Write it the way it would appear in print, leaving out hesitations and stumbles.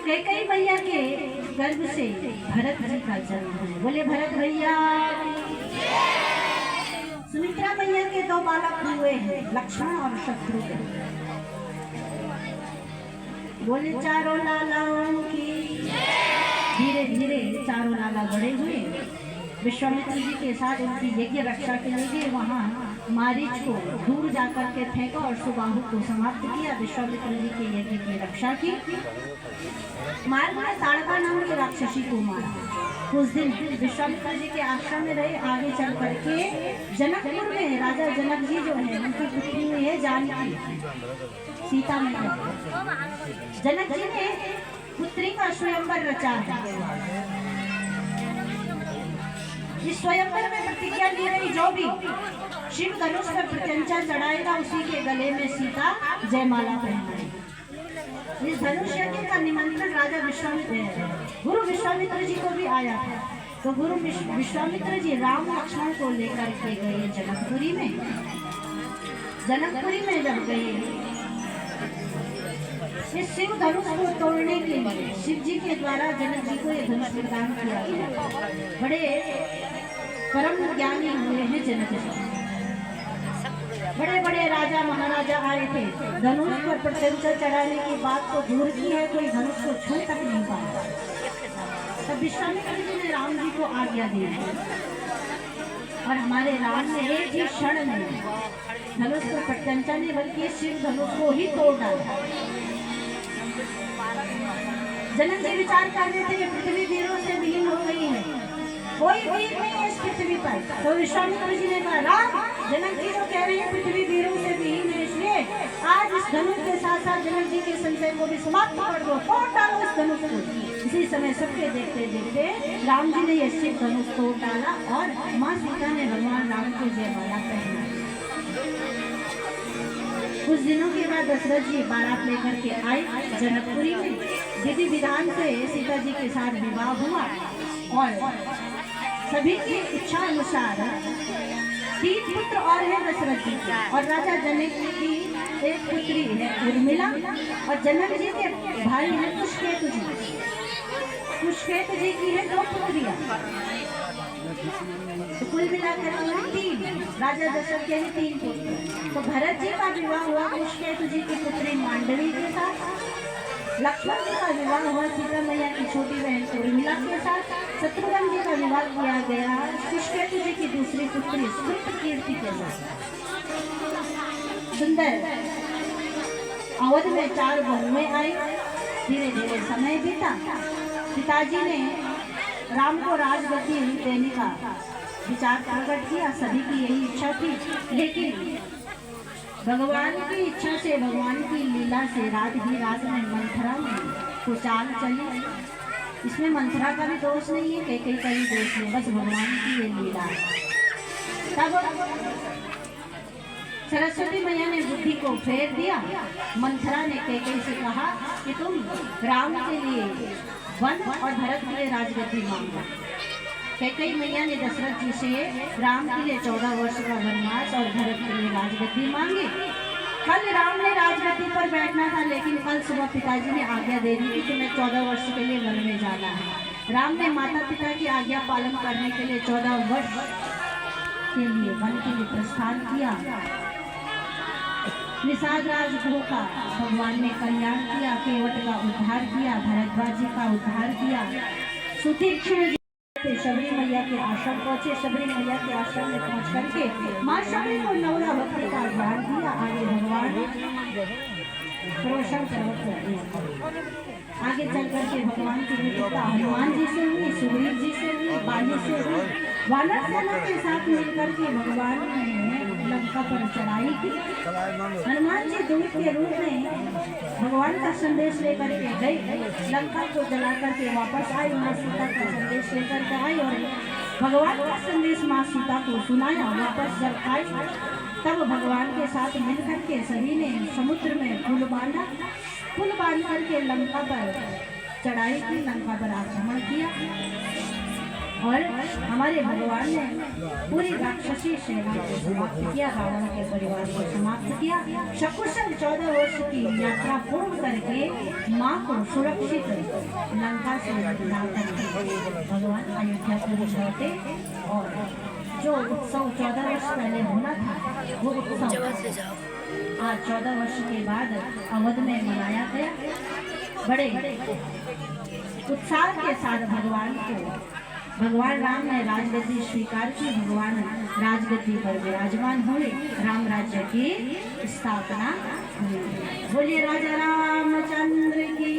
कैकेयी मैया के गर्भ से भरत जी का जन्म है। बोले भरत भैया। सुमित्रा मैया के दो बालक हुए हैं, लक्ष्मण और शत्रुघ्न। बोले चारों लालाओं की। धीरे धीरे चारों लाला बड़े हुए। विश्वामित्र जी के साथ उनकी यज्ञ रक्षा के लिए वहाँ मारीच को दूर जाकर के फेंका और सुबाहु को समाप्त किया। विश्वामित्र जी के यज्ञ की रक्षा की। मार्ग में ताड़का नाम के राक्षसी को मारा। कुछ दिन विश्वामित्र जी के आश्रम में रहे। आगे चल करके जनकपुर में राजा जनक जी जो है उनकी पुत्री हुई है जानकी, सीता मैया। जनक जी ने पुत्री का स्वयंवर रचा है। इस स्वयंवर में प्रतिज्ञा ली गई, जो भी शिव धनुष पर प्रत्यंचा चढ़ाएगा उसी के गले में सीता जयमाला पहनाएगी। इस धनुष यज्ञ का निमंत्रण राजा विश्वामित्र गुरु विश्वामित्र जी को भी आया था। तो गुरु विश्वामित्र जी राम लक्ष्मण को लेकर के गए जनकपुरी में। जनकपुरी में जब गए, इस शिव धनुष को तोड़ने के लिए शिव जी के द्वारा जनक जी को यह धनुष प्रदान किया गया। बड़े परम ज्ञानी हुए हैं जनक जी। बड़े बड़े राजा महाराजा आए थे। धनुष पर प्रत्यंचा चढ़ाने की बात तो दूर की है, कोई धनुष को छू तक नहीं पाया। तब विश्वामित्र जी ने राम जी को आज्ञा दी और हमारे राम ने एक ही क्षण में धनुष पर प्रत्यंचा नहीं बल्कि शिव धनुष को ही तोड़ डाला। जनक जी विचार कर रहे थे कि पृथ्वी वीरों से विलीन हो गई है, कोई वीर नहीं है इस पृथ्वी पर। तो विश्वामित्र जी ने कहा राम, जनक जी जो कह रहे हैं पृथ्वी वीरों से विलीन है, इसलिए आज इस धनुष के साथ साथ जनक जी के संशय को भी समाप्त कर दो, तोड़ डालो इस धनुष को। इसी समय सबके देखते देखते राम जी ने यह शिव धनुष तोड़ डाला और माँ सीता ने भगवान राम को जयमाला पहनाई। कुछ दिनों के बाद दशरथ जी बारात लेकर के आए जनकपुरी में। विधि विधान से सीता जी के साथ विवाह हुआ और सभी की इच्छा अनुसार 3 पुत्र और हैं दशरथ जी के। और राजा जनक की एक पुत्री है उर्मिला और जनक जी के भाई हैं कुशकेतु जी। कुशकेतु जी की है 2 पुत्रियां। तो कुल मिलाकर 3 राजा दशरथ के 3 पुत्र। तो भरत जी का विवाह हुआ कुशकेतु जी की पुत्री मांडवी के साथ। लक्ष्मण जी का विवाह हुआ सीता मैया की छोटी बहन उर्मिला के साथ। शत्रुघ्न जी का विवाह किया गया कुशकेतु जी की दूसरी पुत्री सुप्तकीर्ति के साथ। सुंदर अवध में 4 बहुएं आई। धीरे धीरे समय बीता। पिताजी ने राम को राजगद्दी देने का विचार प्रकट किया। सभी की यही इच्छा थी, लेकिन भगवान की इच्छा से, भगवान की लीला से रात ही रात में मंथरा में को चाल चली। इसमें मंथरा का भी दोष नहीं है, कैकेयी का भी दोष नहीं, बस भगवान की ये लीला है। तब सरस्वती मैया ने बुद्धि को फेर दिया। मंथरा ने कैकेयी से कहा कि तुम राम के लिए वन और भरत के लिए राजगद्दी मांगो। कैकेयी मैया ने दशरथ जी से राम के लिए 14 वर्ष का वनवास और भरत के लिए राजगद्दी मांगी। कल राम ने राजगद्दी पर बैठना था, लेकिन कल सुबह पिताजी ने आज्ञा दे दी कि तुम्हें 14 वर्ष के लिए वन में जाना है। राम ने माता पिता की आज्ञा पालन करने के लिए 14 वर्ष के लिए वन के लिए प्रस्थान किया। निषाद राजगृह का भगवान ने कल्याण किया, केवट का उद्धार किया, भरद्वाज जी का उद्धार किया। सुतीक्ष्ण शबरी मैया के आश्रम पहुंचे। शबरी मैया के आश्रम में पहुंच करके माँ शबरी को 9 भक्ति का ज्ञान दिया। आगे भगवान प्रोषण आगे चल करके भगवान की मित्रता हनुमान जी से हुई, सुग्रीव जी से हुई, बाली से हुई। वानर सेना के साथ मिलकर के भगवान ने लंका पर चढ़ाई की। हनुमान जी दूत के रूप में भगवान का संदेश लेकर के गए, लंका को जला करके वापस आई। माँ सीता का संदेश लेकर के आई और भगवान का संदेश माँ सीता को सुनाया। वापस जब आई तब भगवान के साथ मिलकर के सभी ने समुद्र में पुल बांधा। पुल बांध करके लंका पर चढ़ाई की, लंका पर आक्रमण किया और हमारे भगवान ने पूरी राक्षसी सेना को समाप्त किया, रावण के परिवार को समाप्त किया। सकुशल 14 वर्ष की यात्रा पूर्ण करके माँ को सुरक्षित लंका से लाकर भगवान अयोध्यापुरी लौटे और जो उत्सव 14 वर्ष पहले होना था वो उत्सव आज 14 वर्ष के बाद अवध में मनाया गया। बड़े उत्साह के साथ भगवान राम ने राजगद्दी स्वीकार की। भगवान राजगद्दी पर विराजमान हुए, राम राज्य की स्थापना हुई। बोलिए राजा रामचंद्र की।